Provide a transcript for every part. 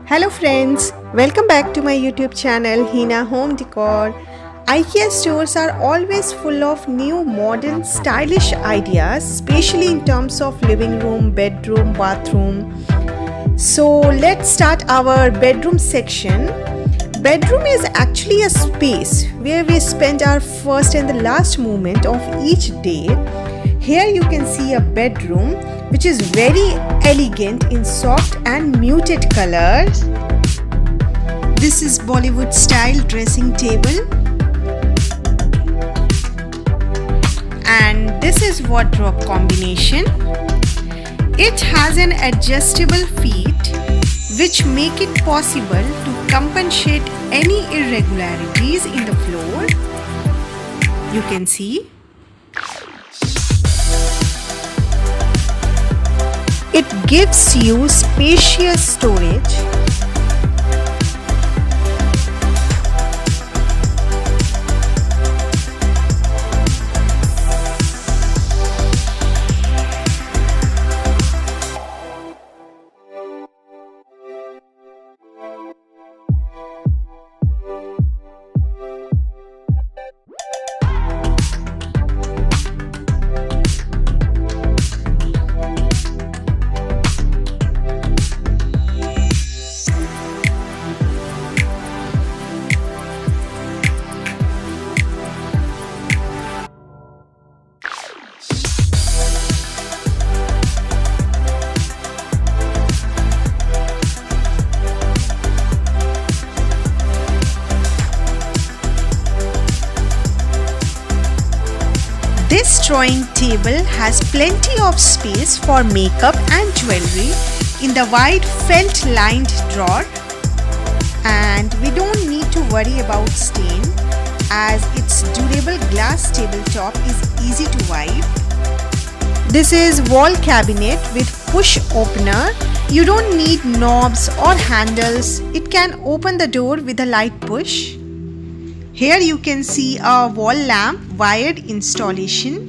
Hello friends, welcome back to my YouTube channel Hina Home Decor. IKEA stores are always full of new modern stylish ideas, especially in terms of living room, bedroom, bathroom. So let's start our bedroom section. Bedroom is actually a space where we spend our first and the last moment of each day. Here you can see a bedroom which is very elegant in soft and muted colors. This is Bollywood style dressing table. And this is wardrobe combination. It has an adjustable feet which make it possible to compensate any irregularities in the floor. You can see. It gives you spacious storage. This drawing table has plenty of space for makeup and jewelry in the wide felt lined drawer, and we don't need to worry about stain as its durable glass tabletop is easy to wipe. This is wall cabinet with push opener. You don't need knobs or handles. It can open the door with a light push. Here you can see a wall lamp wired installation.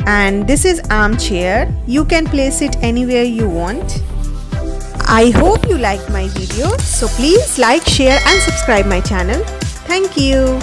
And this is armchair. You can place it anywhere you want. I hope you liked my video. So please like, share and subscribe my channel. Thank you.